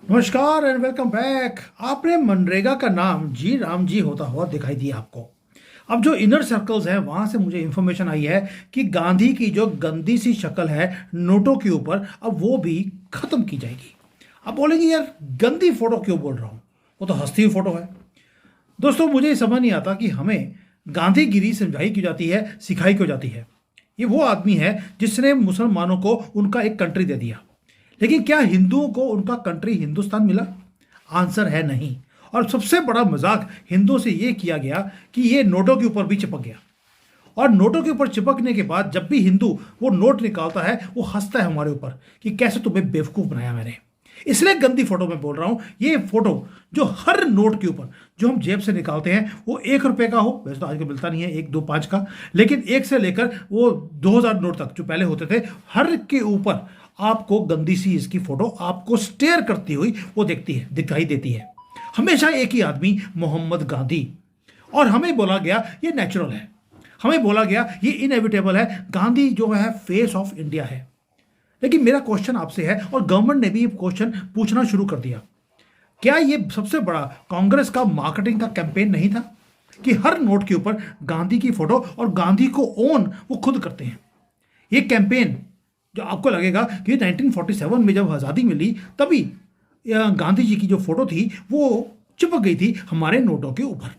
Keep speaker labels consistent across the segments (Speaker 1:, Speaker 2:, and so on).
Speaker 1: नमस्कार and welcome back. आपने मनरेगा का नाम जी राम जी होता हुआ दिखाई दिया आपको। अब जो इनर सर्कल्स हैं वहां से मुझे इंफॉर्मेशन आई है कि गांधी की जो गंदी सी शक्ल है नोटों के ऊपर अब वो भी खत्म की जाएगी। अब बोलेंगे यार गंदी फोटो क्यों बोल रहा हूँ, वो तो हंसती हुई फोटो है। दोस्तों मुझे ये समझ नहीं आता कि हमें गांधीगिरी समझाई क्यों जाती है, सिखाई क्यों जाती है। ये वो आदमी है जिसने मुसलमानों को उनका एक कंट्री दे दिया, लेकिन क्या हिंदुओं को उनका कंट्री हिंदुस्तान मिला? आंसर है नहीं। और सबसे बड़ा मजाक हिंदुओं से यह किया गया कि ये नोटों के ऊपर भी चिपक गया। और नोटों के ऊपर चिपकने के बाद जब भी हिंदू वो नोट निकालता है वो हंसता है हमारे ऊपर कि कैसे तुम्हें बेवकूफ बनाया मैंने। इसलिए गंदी फोटो में बोल रहा हूं। ये फोटो जो हर नोट के ऊपर जो हम जेब से निकालते हैं वो 1 रुपए का हो, वैसे तो आजकल मिलता नहीं है 1, 2, 5 का, लेकिन 1 से लेकर वो 2000 नोट तक जो पहले होते थे, हर के ऊपर आपको गंदी सी इसकी फोटो आपको स्टेयर करती हुई वो दिखाई देती है। हमेशा एक ही आदमी, मोहम्मद गांधी। और हमें बोला गया ये नेचुरल है, हमें बोला गया ये इनएविटेबल है, गांधी जो है फेस ऑफ इंडिया है। लेकिन मेरा क्वेश्चन आपसे है, और गवर्नमेंट ने भी क्वेश्चन पूछना शुरू कर दिया, क्या ये सबसे बड़ा कांग्रेस का मार्केटिंग का कैंपेन नहीं था कि हर नोट के ऊपर गांधी की फोटो और गांधी को ओन वो खुद करते हैं? ये कैंपेन जो आपको लगेगा कि 1947 में जब आज़ादी मिली तभी गांधी जी की जो फोटो थी वो चिपक गई थी हमारे नोटों के ऊपर।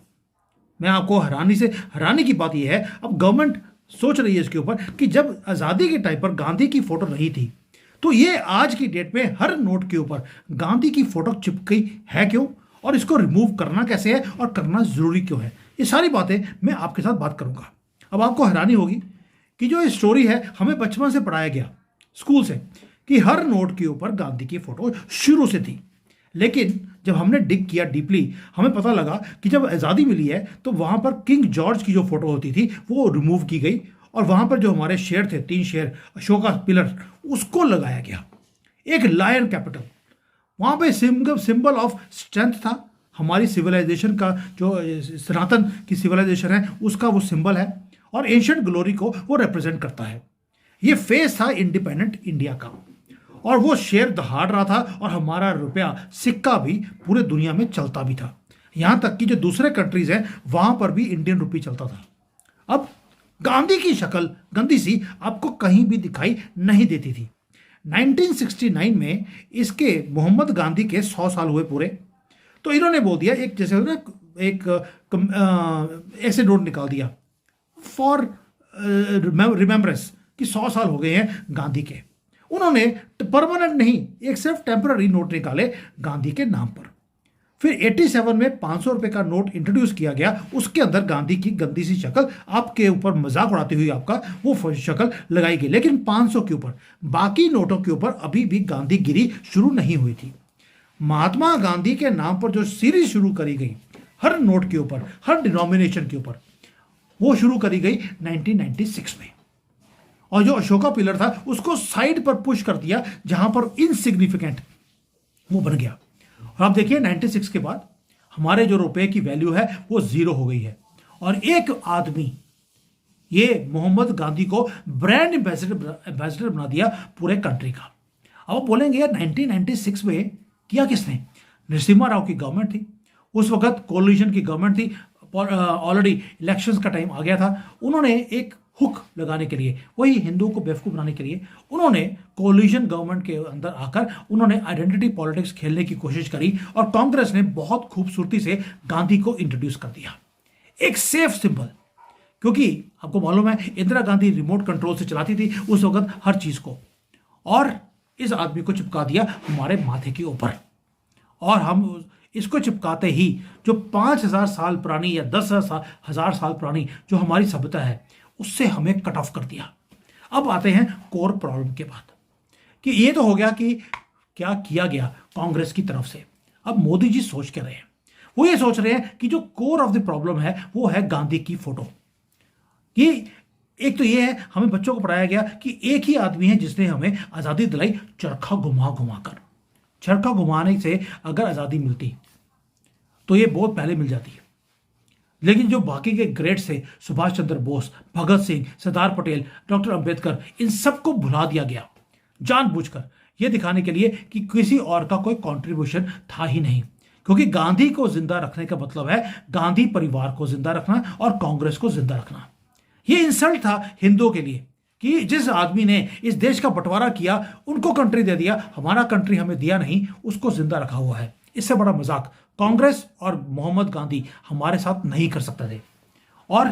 Speaker 1: मैं आपको हैरानी की बात यह है, अब गवर्नमेंट सोच रही है इसके ऊपर कि जब आज़ादी के टाइम पर गांधी की फोटो नहीं थी तो ये आज की डेट में हर नोट के ऊपर गांधी की फोटो चिपकी है क्यों, और इसको रिमूव करना कैसे है और करना जरूरी क्यों है। ये सारी बातें मैं आपके साथ बात करूंगा। अब आपको हैरानी होगी कि जो ये स्टोरी है हमें बचपन से पढ़ाया गया स्कूल से कि हर नोट के ऊपर गांधी की फोटो शुरू से थी, लेकिन जब हमने डिग किया डीपली हमें पता लगा कि जब आज़ादी मिली है तो वहां पर किंग जॉर्ज की जो फोटो होती थी वो रिमूव की गई, और वहां पर जो हमारे शेर थे 3 शेर, अशोका पिलर, उसको लगाया गया। एक लायन कैपिटल वहां पे सिंबल ऑफ स्ट्रेंथ था, हमारी सिविलाइजेशन का जो सनातन की सिविलाइजेशन है उसका वो सिंबल है, और एंशिएंट ग्लोरी को वो रिप्रेजेंट करता है। ये फेस था इंडिपेंडेंट इंडिया का, और वो शेर दहाड़ रहा था, और हमारा रुपया सिक्का भी पूरे दुनिया में चलता भी था। यहां तक कि जो दूसरे कंट्रीज हैं वहां पर भी इंडियन रुपी चलता था। अब गांधी की शक्ल गंदी सी आपको कहीं भी दिखाई नहीं देती थी। 1969 में इसके मोहम्मद गांधी के 100 साल हुए पूरे, तो इन्होंने बोल दिया, एक जैसे ना एक ऐसे नोट निकाल दिया फॉर रिमेम्बरेंस कि 100 साल हो गए हैं गांधी के। उन्होंने परमानेंट नहीं, एक सिर्फ टेम्पररी नोट निकाले गांधी के नाम पर। फिर 87 में 500 रुपए का नोट इंट्रोड्यूस किया गया, उसके अंदर गांधी की गंदी सी शक्ल आपके ऊपर मजाक उड़ाती हुई आपका वो शक्ल लगाई गई। लेकिन 500 के ऊपर, बाकी नोटों के ऊपर अभी भी गांधीगिरी शुरू नहीं हुई थी। महात्मा गांधी के नाम पर जो सीरीज शुरू करी गई हर नोट के ऊपर, हर डिनोमिनेशन के ऊपर, वो शुरू करी गई 1996 में। और जो अशोका पिलर था उसको साइड पर पुश कर दिया जहां पर इनसिग्निफिकेंट वो बन गया। और आप देखिए 96 के बाद हमारे जो रुपए की वैल्यू है वो 0 हो गई है, और एक आदमी, ये मोहम्मद गांधी को ब्रांड एम्बेसडर बना दिया पूरे कंट्री का। अब आप बोलेंगे यार 1996 में किया किसने? नरसिम्हा राव की गवर्नमेंट थी, उस वक्त कोलिशन की गवर्नमेंट थी, ऑलरेडी इलेक्शंस का टाइम आ गया था। उन्होंने एक हुक लगाने के लिए, वही हिंदुओं को बेवकूफ बनाने के लिए, उन्होंने कोलिशन गवर्नमेंट के अंदर आकर उन्होंने आइडेंटिटी पॉलिटिक्स खेलने की कोशिश करी, और कांग्रेस ने बहुत खूबसूरती से गांधी को इंट्रोड्यूस कर दिया, एक सेफ सिंबल। क्योंकि आपको मालूम है इंदिरा गांधी रिमोट कंट्रोल से चलाती थी उस वक्त हर चीज को, और इस आदमी को चिपका दिया हमारे माथे के ऊपर। और हम इसको चिपकाते ही जो 5000 साल पुरानी या 10,000 साल पुरानी जो हमारी सभ्यता है उससे हमें कट ऑफ कर दिया। अब आते हैं कोर प्रॉब्लम के बाद, कि ये तो हो गया कि क्या किया गया कांग्रेस की तरफ से। अब मोदी जी सोच क्या रहे हैं? वो ये सोच रहे हैं कि जो कोर ऑफ द प्रॉब्लम है वो है गांधी की फोटो। ये एक तो ये है, हमें बच्चों को पढ़ाया गया कि एक ही आदमी है जिसने हमें आजादी दिलाई चरखा घुमा घुमा कर। चरखा घुमाने से अगर आजादी मिलती तो ये बहुत पहले मिल जाती है, लेकिन जो बाकी के ग्रेट्स थे, सुभाष चंद्र बोस, भगत सिंह, सरदार पटेल, डॉक्टर अंबेडकर, इन सबको भुला दिया गया जानबूझकर। यह दिखाने के लिए कि किसी और का कोई कंट्रीब्यूशन था ही नहीं, क्योंकि गांधी को जिंदा रखने का मतलब है गांधी परिवार को जिंदा रखना और कांग्रेस को जिंदा रखना। यह इंसल्ट था हिंदुओं के लिए कि जिस आदमी ने इस देश का बंटवारा किया उनको कंट्री दे दिया, हमारा कंट्री हमें दिया नहीं, उसको जिंदा रखा हुआ है। इससे बड़ा मजाक कांग्रेस और मोहम्मद गांधी हमारे साथ नहीं कर सकते थे। और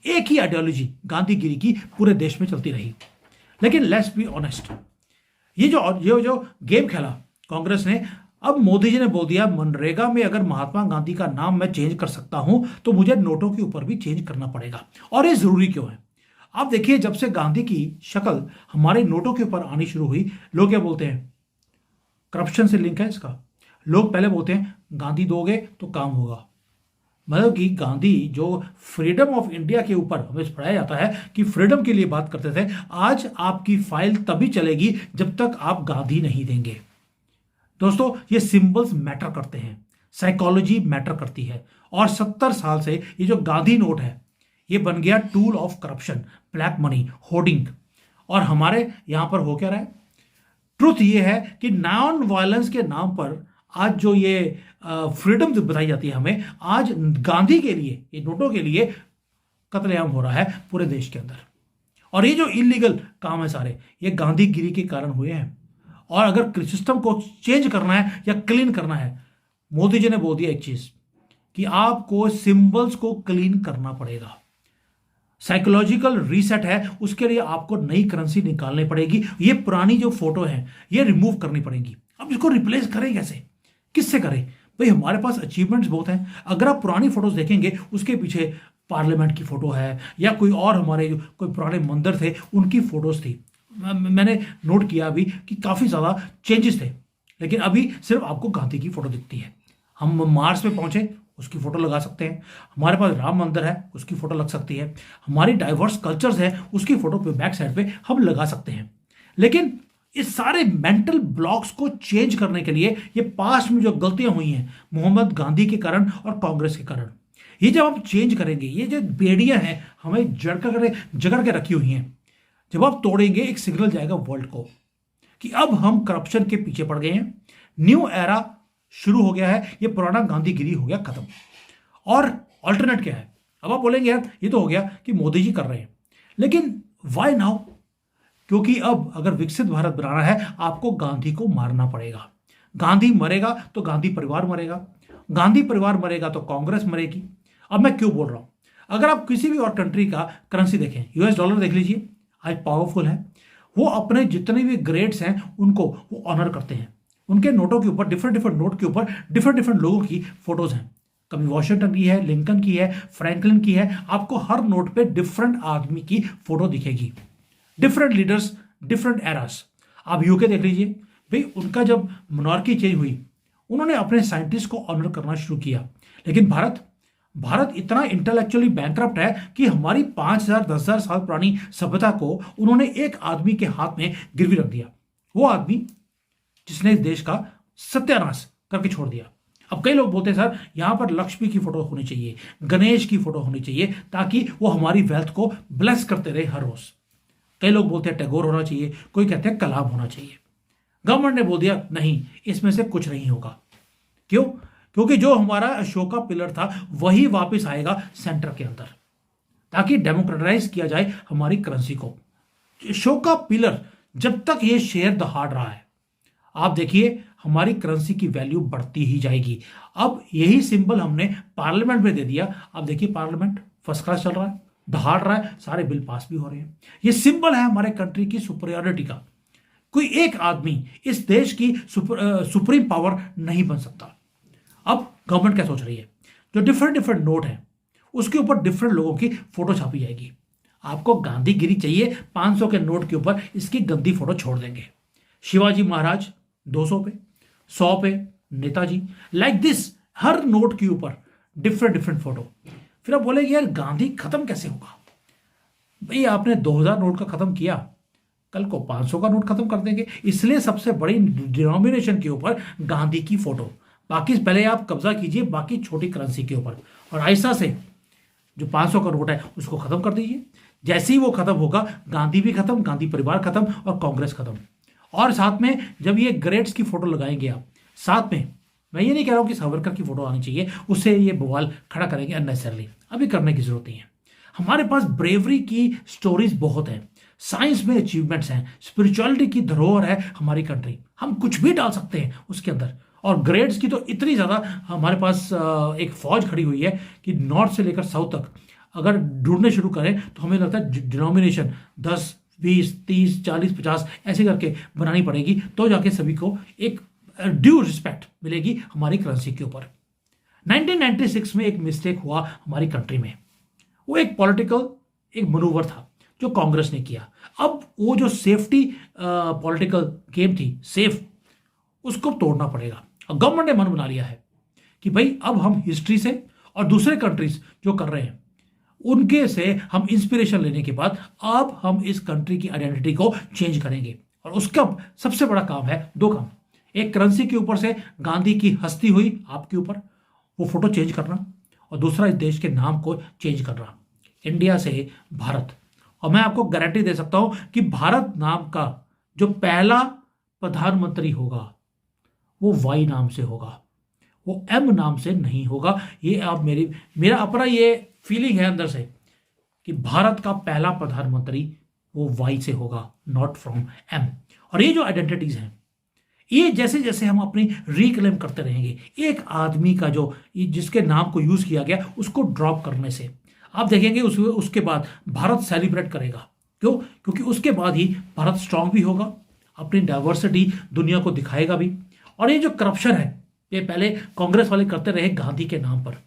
Speaker 1: एक ही आइडियोलॉजी गांधीगिरी की पूरे देश में चलती रही। लेकिन लेट्स बी ऑनेस्ट, ये जो गेम खेला कांग्रेस ने, अब मोदी जी ने बोल दिया मनरेगा में अगर महात्मा गांधी का नाम मैं चेंज कर सकता हूं तो मुझे नोटों के ऊपर भी चेंज करना पड़ेगा। और ये जरूरी क्यों है? आप देखिए, जब से गांधी की शक्ल हमारे नोटों के ऊपर आनी शुरू हुई, लोग क्या बोलते हैं? करप्शन से लिंक है इसका। लोग पहले बोलते हैं गांधी दोगे तो काम होगा। मतलब कि गांधी जो फ्रीडम ऑफ इंडिया के ऊपर हमें पढ़ाया जाता है कि फ्रीडम के लिए बात करते थे, आज आपकी फाइल तभी चलेगी जब तक आप गांधी नहीं देंगे। दोस्तों, ये सिंबल्स मैटर करते हैं, साइकोलॉजी मैटर करती है। और 70 साल से ये जो गांधी नोट है ये बन गया tool of corruption, black money, hoarding. और हमारे यहां पर हो क्या रहा है? ट्रुथ ये है कि नॉन वायलेंस के नाम पर आज जो ये फ्रीडम बताई जाती है हमें, आज गांधी के लिए, ये नोटों के लिए कत्लेआम हो रहा है पूरे देश के अंदर। और ये जो इलीगल काम है सारे, ये गांधीगिरी के कारण हुए हैं। और अगर सिस्टम को चेंज करना है या क्लीन करना है, मोदी जी ने बोल दिया एक चीज कि आपको सिंबल्स को क्लीन करना पड़ेगा। साइकोलॉजिकल रीसेट है, उसके लिए आपको नई करेंसी निकालनी पड़ेगी। ये पुरानी जो फोटो है ये रिमूव करनी पड़ेगी। अब इसको रिप्लेस करें कैसे? किससे करें? भाई हमारे पास अचीवमेंट्स बहुत हैं। अगर आप पुरानी फोटोज देखेंगे, उसके पीछे पार्लियामेंट की फोटो है या कोई और हमारे जो कोई पुराने मंदिर थे उनकी फोटोज थी। मैंने नोट किया अभी कि काफी ज्यादा चेंजेस थे, लेकिन अभी सिर्फ आपको गांधी की फोटो दिखती है। हम मार्स पे पहुंचे, उसकी फोटो लगा सकते हैं। हमारे पास राम मंदिर है, उसकी फोटो लग सकती है। हमारी डाइवर्स कल्चर्स है, उसकी फोटो पे बैक साइड पे हम लगा सकते हैं। लेकिन इस सारे मेंटल ब्लॉक्स को चेंज करने के लिए, ये पास्ट में जो गलतियां हुई हैं मोहम्मद गांधी के कारण और कांग्रेस के कारण, ये जब हम चेंज करेंगे, ये जो बेड़ियां हैं हमें जकड़ के रखी हुई हैं, जब आप तोड़ेंगे एक सिग्नल जाएगा वर्ल्ड को कि अब हम करप्शन के पीछे पड़ गए हैं, न्यू एरा शुरू हो गया है, ये पुराना गांधीगिरी हो गया खत्म। और अल्टरनेट क्या है? अब आप बोलेंगे यार ये तो हो गया कि मोदी जी कर रहे हैं, लेकिन व्हाई नाउ? क्योंकि अब अगर विकसित भारत बनाना है, आपको गांधी को मारना पड़ेगा। गांधी मरेगा तो गांधी परिवार मरेगा, गांधी परिवार मरेगा तो कांग्रेस मरेगी। अब मैं क्यों बोल रहा हूं? अगर आप किसी भी और कंट्री का करेंसी देखें, यूएस डॉलर देख लीजिए, आज पावरफुल है। वो अपने जितने भी ग्रेड्स हैं उनको वो ऑनर करते हैं। उनके नोटों के ऊपर, डिफरेंट नोट के ऊपर डिफरेंट लोगों की फोटोज हैं। कभी वॉशिंगटन की है, लिंकन की है, फ्रैंकलिन की है। आपको हर नोट पे डिफरेंट आदमी की फोटो दिखेगी, डिफरेंट लीडर्स, डिफरेंट एरास। आप यूके देख लीजिए, भाई उनका जब मोनार्की चेंज हुई, उन्होंने अपने साइंटिस्ट को ऑनर करना शुरू किया। लेकिन भारत इतना इंटेलेक्चुअली बैंकरप्ट है कि हमारी 5000 10,000 साल पुरानी सभ्यता को उन्होंने एक आदमी के हाथ में गिरवी रख दिया। वो आदमी जिसने इस देश का सत्यानाश करके छोड़ दिया। अब कई लोग बोलते हैं सर यहां पर लक्ष्मी की फोटो होनी चाहिए, गणेश की फोटो होनी चाहिए, ताकि वो हमारी वेल्थ को ब्लेस करते रहे हर रोज। कई लोग बोलते हैं टैगोर होना चाहिए, कोई कहते हैं कलाम होना चाहिए। गवर्नमेंट ने बोल दिया नहीं, इसमें से कुछ नहीं होगा। क्यों? क्योंकि जो हमारा अशोका पिलर था वही वापस आएगा सेंटर के अंदर, ताकि डेमोक्रेटाइज किया जाए हमारी करेंसी को। अशोका पिलर जब तक ये शेयर दहाड़ रहा है, आप देखिए हमारी करेंसी की वैल्यू बढ़ती ही जाएगी। अब यही सिंबल हमने पार्लियामेंट में दे दिया। अब देखिए पार्लियामेंट फर्स्ट क्लास चल रहा है, दहाड़ रहा है, सारे बिल पास भी हो रहे हैं। ये सिंबल है हमारे कंट्री की सुपरियॉरिटी का। कोई एक आदमी इस देश की सुप्रीम पावर नहीं बन सकता। अब गवर्नमेंट क्या सोच रही है, जो डिफरेंट नोट है उसके ऊपर डिफरेंट लोगों की फोटो छापी जाएगी। आपको गांधीगिरी चाहिए, 500 के नोट के ऊपर इसकी गंदी फोटो छोड़ देंगे। शिवाजी महाराज 200 पे, 100 पे Netaji, like this her note के ऊपर डिफरेंट फोटो। फिर आप बोलेंगे यार गांधी खत्म कैसे होगा? भाई आपने 2000 नोट का खत्म किया, कल को 500 का नोट खत्म कर देंगे। इसलिए सबसे बड़ी डिनोमिनेशन के ऊपर गांधी की फोटो। बाकी पहले आप कब्जा कीजिए बाकी छोटी करेंसी के ऊपर, और ऐसा से जो 500 का नोट है उसको खत्म कर दीजिए। जैसे ही वो खत्म होगा, गांधी भी खत्म, गांधी परिवार खत्म और कांग्रेस खत्म। और साथ में जब ये ग्रेड्स की फोटो लगाएंगे आप साथ में, मैं ये नहीं कह रहा हूं कि सावरकर की फोटो आनी चाहिए, उससे ये बवाल खड़ा करेंगे अननेसेसरली, अभी करने की जरूरत नहीं है। हमारे पास ब्रेवरी की स्टोरीज बहुत है, साइंस में अचीवमेंट्स हैं, स्पिरिचुअलिटी की धरोहर है हमारी कंट्री, हम कुछ भी डाल सकते हैं उसके अंदर। और ग्रेड्स की तो इतनी ज़्यादा हमारे पास एक फौज खड़ी हुई है कि नॉर्थ से लेकर साउथ तक अगर ढूंढने शुरू करें तो हमें लगता है डिनोमिनेशन 10, 20, 30, 40, 50 ऐसे करके बनानी पड़ेगी, तो जाके सभी को एक ड्यू रिस्पेक्ट मिलेगी हमारी करेंसी के ऊपर। 1996 में एक मिस्टेक हुआ हमारी कंट्री में, वो एक पॉलिटिकल एक मनूवर था जो कांग्रेस ने किया। अब वो जो सेफ्टी पॉलिटिकल गेम थी सेफ, उसको तोड़ना पड़ेगा। और गवर्नमेंट ने मन बना लिया है कि भाई अब हम हिस्ट्री से और दूसरे कंट्रीज जो कर रहे हैं उनके से हम इंस्पिरेशन लेने के बाद अब हम इस कंट्री की आइडेंटिटी को चेंज करेंगे। और उसका सबसे बड़ा काम है दो काम, एक करेंसी के ऊपर से गांधी की हस्ती हुई आपके ऊपर वो फोटो चेंज करना, और दूसरा इस देश के नाम को चेंज करना, इंडिया से भारत। और मैं आपको गारंटी दे सकता हूं कि भारत नाम का जो पहला प्रधानमंत्री होगा वो वाई नाम से होगा, वो एम नाम से नहीं होगा। ये आप मेरा अपना ये फीलिंग है अंदर से कि भारत का पहला प्रधानमंत्री वो वाई से होगा, नॉट फ्रॉम एम। और ये जो आइडेंटिटीज हैं ये जैसे जैसे हम अपनी रिक्लेम करते रहेंगे, एक आदमी का जो जिसके नाम को यूज किया गया उसको ड्रॉप करने से आप देखेंगे उसके बाद भारत सेलिब्रेट करेगा। क्यों? क्योंकि उसके बाद ही भारत स्ट्रांग भी होगा, अपनी डाइवर्सिटी दुनिया को दिखाएगा भी। और ये जो करप्शन है ये पहले कांग्रेस वाले करते रहे गांधी के नाम पर,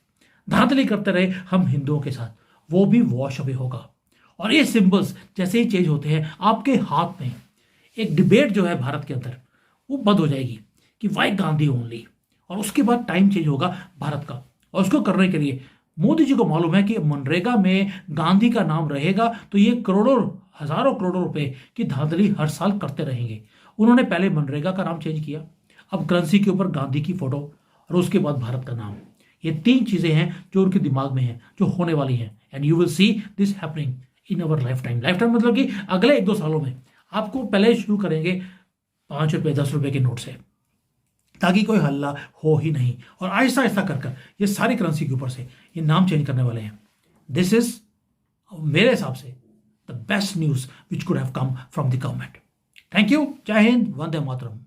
Speaker 1: धांधली करते रहे हम हिंदुओं के साथ, वो भी वॉश अवे होगा। और ये सिंबल्स जैसे ही चेंज होते हैं आपके हाथ में, एक डिबेट जो है भारत के अंदर वो बंद हो जाएगी कि वाई गांधी ओनली, और उसके बाद टाइम चेंज होगा भारत का। और उसको करने के लिए मोदी जी को मालूम है कि मनरेगा में गांधी का नाम रहेगा तो ये करोड़ों हजारों करोड़ों रुपए की धांधली हर साल करते रहेंगे। उन्होंने पहले मनरेगा का नाम चेंज किया, अब करेंसी के ऊपर गांधी की फोटो, और उसके बाद भारत का नाम। ये तीन चीजें हैं जो उनके दिमाग में हैं, जो होने वाली हैं, and you will see this happening in our life time. Life time मतलब कि अगले 1-2 सालों में। आपको पहले शुरू करेंगे 5 रुपए 10 रुपए के नोट से, ताकि कोई हल्ला हो ही नहीं, और आहिस्ता आहिस्ता कर ये सारी करेंसी के ऊपर से ये नाम चेंज करने वाले हैं। दिस इज मेरे हिसाब से the best news which could have come from the government. Thank you, जय हिंद, वंदे मातरम।